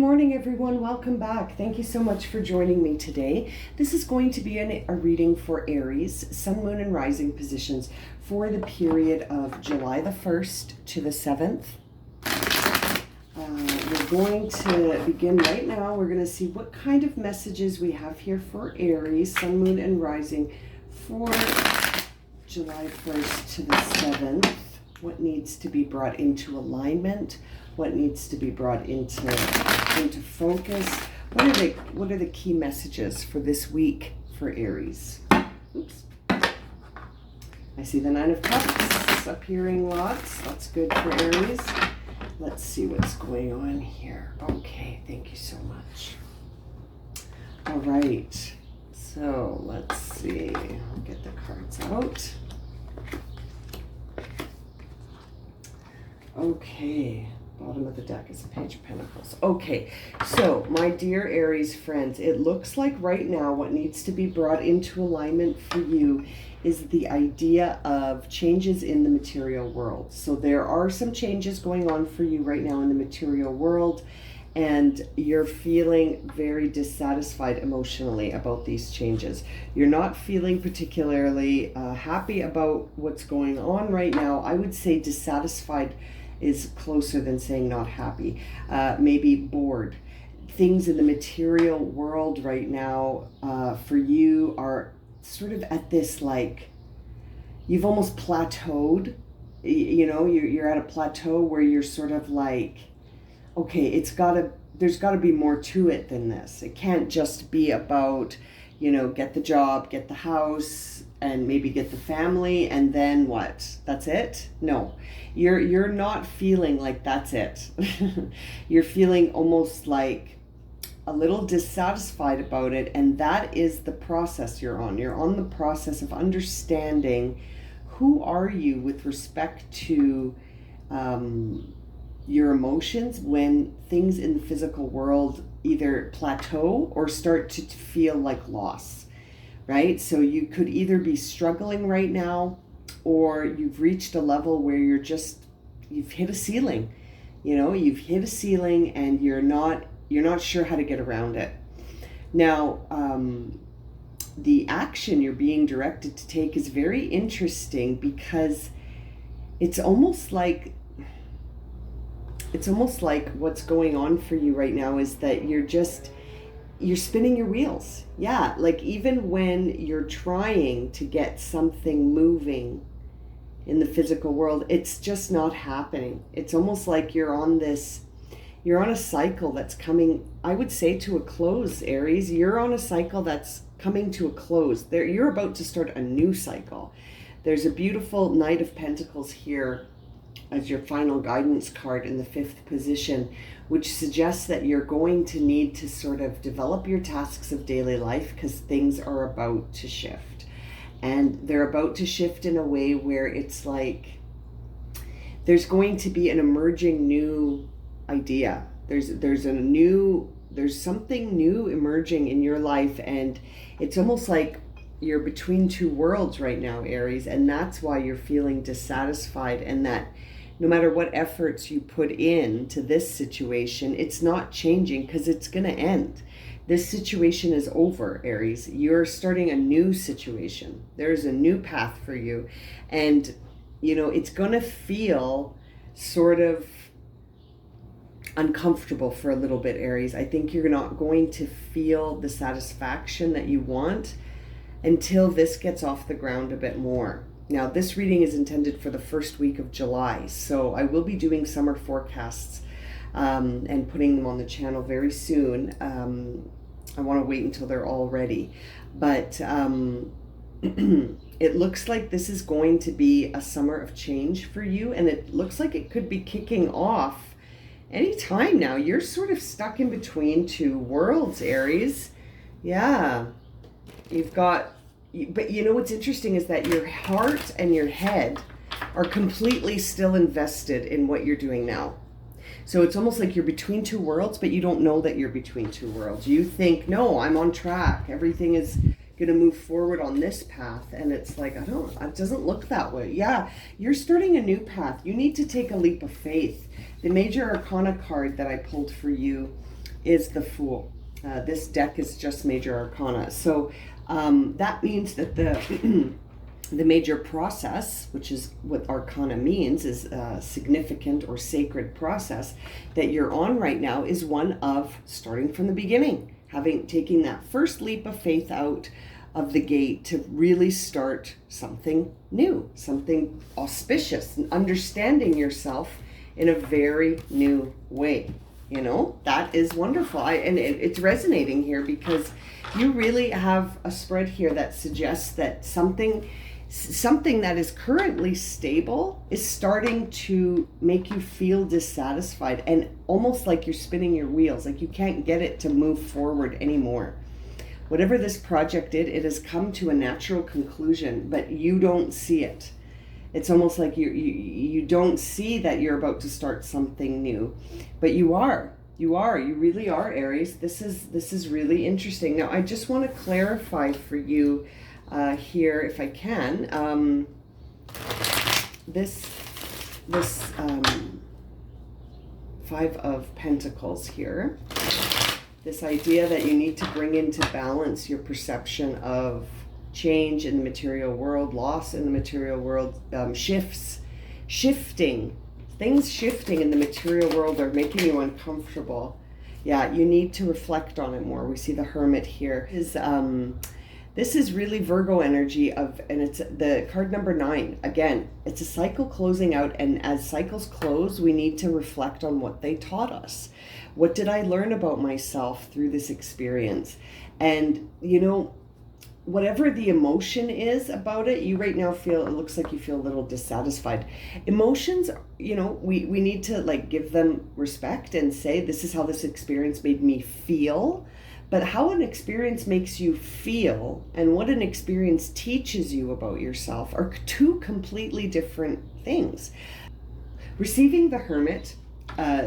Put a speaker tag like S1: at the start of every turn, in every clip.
S1: morning, everyone. Welcome back. Thank you so much for joining me today. This is going to be a reading for Aries, Sun, Moon, and Rising positions for the period of July the 1st to the 7th. We're going to begin right now. We're going to see what kind of messages we have here for Aries, Sun, Moon, and Rising for July 1st to the 7th. What needs to be brought into alignment? What needs to be brought into focus? What are the key messages for this week for Aries? Oops. I see the Nine of Cups appearing lots. That's good for Aries. Let's see what's going on here. Okay, thank you so much. All right. So let's see. I'll get the cards out. Okay. Bottom of the deck is a Page of Pentacles. Okay, so my dear Aries friends, it looks like right now what needs to be brought into alignment for you is the idea of changes in the material world. So there are some changes going on for you right now in the material world, and you're feeling very dissatisfied emotionally about these changes. You're not feeling particularly happy about what's going on right now. I would say dissatisfied is closer than saying not happy. Maybe bored. Things in the material world right now for you are sort of at this, like, you've almost plateaued. You know, you're at a plateau where you're sort of like, okay, there's gotta be more to it than this. It can't just be about, you know, get the job, get the house, and maybe get the family, and then what? That's it? No, you're not feeling like that's it. You're feeling almost like a little dissatisfied about it, and that is the process you're on. You're on the process of understanding who are you with respect to your emotions when things in the physical world either plateau or start to feel like loss. Right? So you could either be struggling right now, or you've reached a level where you've hit a ceiling. You know, you've hit a ceiling and you're not sure how to get around it. Now, the action you're being directed to take is very interesting, because it's almost like what's going on for you right now is that you're spinning your wheels. Yeah, like even when you're trying to get something moving in the physical world, it's just not happening. It's almost like you're on a cycle that's coming, I would say, to a close, Aries. You're on a cycle that's coming to a close. You're about to start a new cycle. There's a beautiful Knight of Pentacles here as your final guidance card in the 5th position, which suggests that you're going to need to sort of develop your tasks of daily life, because things are about to shift. And they're about to shift in a way where it's like there's going to be an emerging new idea. There's something new emerging in your life, and it's almost like you're between two worlds right now, Aries, and that's why you're feeling dissatisfied, and that no matter what efforts you put into this situation, it's not changing, because it's going to end. This situation is over, Aries. You're starting a new situation. There's a new path for you. And, you know, it's going to feel sort of uncomfortable for a little bit, Aries. I think you're not going to feel the satisfaction that you want until this gets off the ground a bit more. Now, this reading is intended for the first week of July, so I will be doing summer forecasts and putting them on the channel very soon. I want to wait until they're all ready. But it looks like this is going to be a summer of change for you, and it looks like it could be kicking off anytime now. You're sort of stuck in between two worlds, Aries. Yeah, but you know what's interesting is that your heart and your head are completely still invested in what you're doing now. So it's almost like you're between two worlds, but you don't know that you're between two worlds. You think, no, I'm on track. Everything is going to move forward on this path. And it's like, it doesn't look that way. Yeah, you're starting a new path. You need to take a leap of faith. The Major Arcana card that I pulled for you is the Fool. This deck is just major arcana. So that means that the the major process, which is what arcana means, is a significant or sacred process that you're on right now, is one of starting from the beginning, taking that first leap of faith out of the gate to really start something new, something auspicious, and understanding yourself in a very new way. You know, that is wonderful. And it's resonating here because you really have a spread here that suggests that something that is currently stable is starting to make you feel dissatisfied and almost like you're spinning your wheels, like you can't get it to move forward anymore. Whatever this project did, it has come to a natural conclusion, but you don't see it. It's almost like you don't see that you're about to start something new, but you really are, Aries. This is really interesting. Now, I just want to clarify for you here, if I can, this Five of Pentacles here, this idea that you need to bring into balance your perception of change in the material world, loss in the material world, shifting. Things shifting in the material world are making you uncomfortable. Yeah, you need to reflect on it more. We see the Hermit here. This is really Virgo energy and it's the card number 9. Again, it's a cycle closing out, and as cycles close, we need to reflect on what they taught us. What did I learn about myself through this experience? And, you know, whatever the emotion is about it, you right now it looks like you feel a little dissatisfied. Emotions, you know, we need to like give them respect and say, this is how this experience made me feel. But how an experience makes you feel and what an experience teaches you about yourself are two completely different things. Receiving the Hermit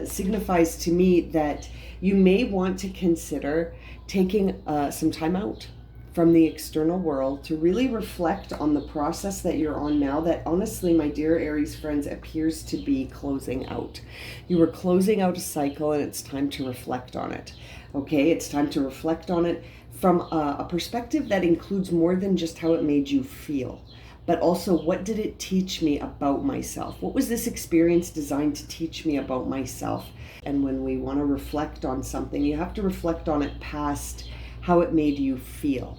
S1: signifies to me that you may want to consider taking some time out from the external world to really reflect on the process that you're on now, that honestly, my dear Aries friends, appears to be closing out. You were closing out a cycle and it's time to reflect on it. Okay, it's time to reflect on it from a perspective that includes more than just how it made you feel, but also what did it teach me about myself? What was this experience designed to teach me about myself? And when we want to reflect on something, you have to reflect on it past how it made you feel.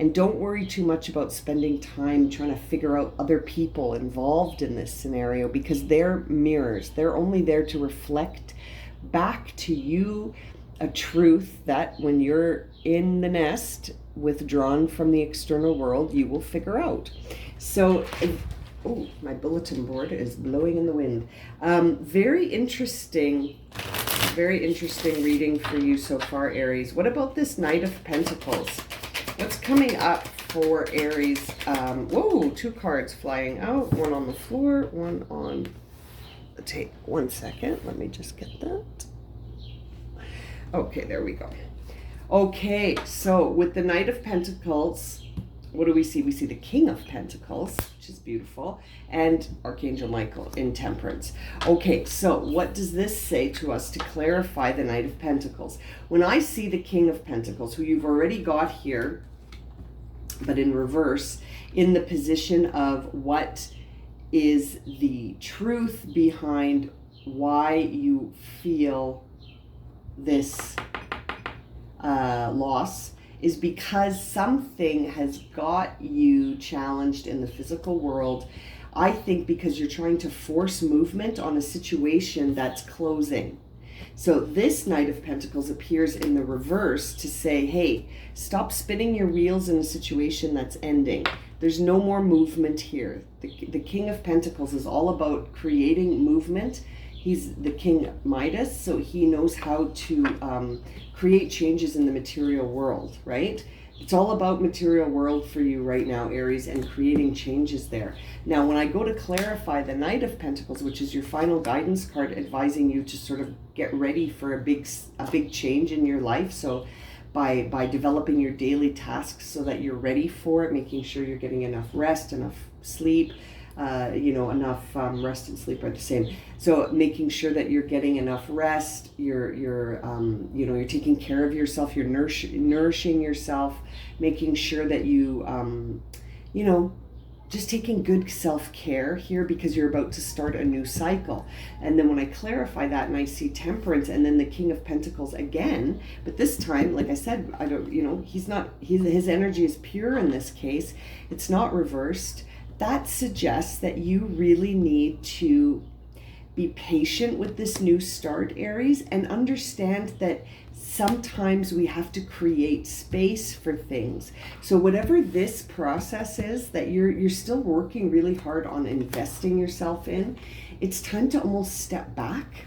S1: And don't worry too much about spending time trying to figure out other people involved in this scenario, because they're mirrors. They're only there to reflect back to you a truth that when you're in the nest, withdrawn from the external world, you will figure out. So, oh, my bulletin board is blowing in the wind. Very interesting reading for you so far, Aries. What about this Knight of Pentacles? What's coming up for Aries? Whoa, 2 cards flying out. One on the floor, one on the table. 1 second, let me just get that. Okay, there we go. Okay, so with the Knight of Pentacles, what do we see? We see the King of Pentacles, which is beautiful, and Archangel Michael in Temperance. Okay, so what does this say to us to clarify the Knight of Pentacles? When I see the King of Pentacles, who you've already got here, but in reverse, in the position of what is the truth behind why you feel this loss, is because something has got you challenged in the physical world. I think because you're trying to force movement on a situation that's closing. So this Knight of Pentacles appears in the reverse to say, hey, stop spinning your wheels in a situation that's ending. There's no more movement here. The King of Pentacles is all about creating movement. He's the King Midas, so he knows how to create changes in the material world, right? It's all about material world for you right now, Aries, and creating changes there. Now, when I go to clarify the Knight of Pentacles, which is your final guidance card advising you to sort of get ready for a big change in your life. So by developing your daily tasks so that you're ready for it, making sure you're getting enough rest, enough sleep. Enough rest and sleep are the same. So making sure that you're getting enough rest, you're taking care of yourself, you're nourishing yourself, making sure that you, just taking good self-care here, because you're about to start a new cycle. And then when I clarify that and I see Temperance and then the King of Pentacles again, but this time, like I said, I don't, his energy is pure in this case. It's not reversed. That suggests that you really need to be patient with this new start, Aries, and understand that sometimes we have to create space for things. So whatever this process is that you're still working really hard on investing yourself in, it's time to almost step back.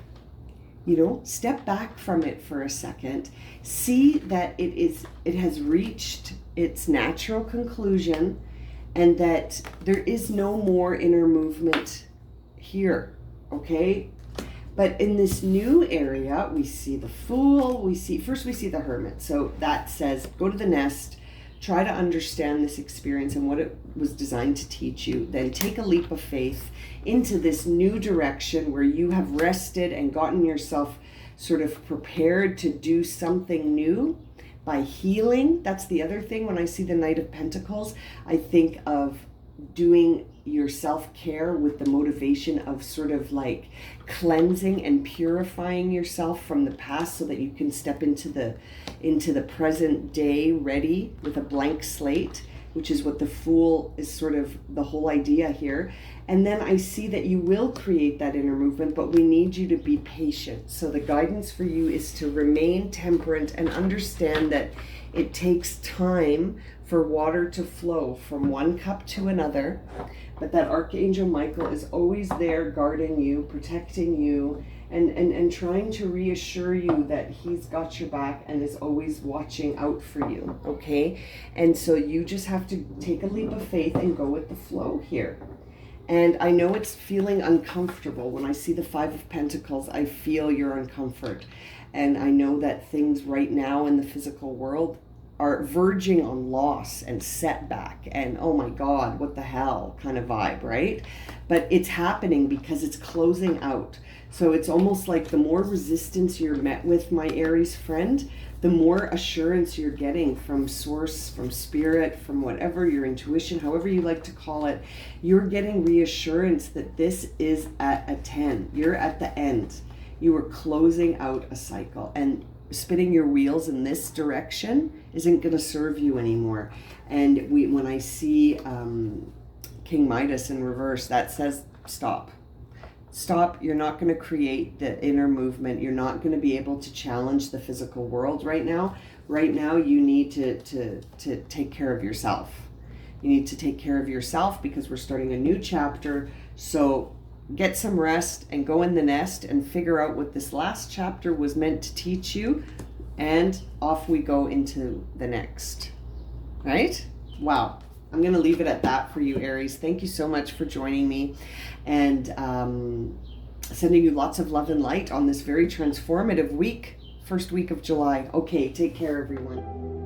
S1: Step back from it for a second. See that it has reached its natural conclusion, and that there is no more inner movement here, okay? But in this new area, we see the Fool, we see the Hermit. So that says, go to the nest, try to understand this experience and what it was designed to teach you, then take a leap of faith into this new direction where you have rested and gotten yourself sort of prepared to do something new. By healing, that's the other thing. When I see the Knight of Pentacles, I think of doing your self-care with the motivation of sort of like cleansing and purifying yourself from the past so that you can step into the present day ready with a blank slate, which is what the Fool is sort of the whole idea here. And then I see that you will create that inner movement, but we need you to be patient. So the guidance for you is to remain temperate and understand that it takes time for water to flow from one cup to another, but that Archangel Michael is always there guarding you, protecting you, and trying to reassure you that he's got your back and is always watching out for you, okay? And so you just have to take a leap of faith and go with the flow here. And I know it's feeling uncomfortable. When I see the Five of Pentacles, I feel your uncomfort. And I know that things right now in the physical world are verging on loss and setback and, oh my God, what the hell kind of vibe, right? But it's happening because it's closing out. So it's almost like the more resistance you're met with, my Aries friend, the more assurance you're getting from source, from spirit, from whatever, your intuition, however you like to call it, you're getting reassurance that this is at a 10. You're at the end. You are closing out a cycle, and spinning your wheels in this direction isn't going to serve you anymore. And when I see King Midas in reverse, that says stop. Stop. You're not going to create the inner movement. You're not going to be able to challenge the physical world right now. Right now, you need to take care of yourself. You need to take care of yourself because we're starting a new chapter. So get some rest and go in the nest and figure out what this last chapter was meant to teach you. And off we go into the next. Right? Wow. I'm going to leave it at that for you, Aries. Thank you so much for joining me, and sending you lots of love and light on this very transformative week, first week of July. Okay, take care, everyone.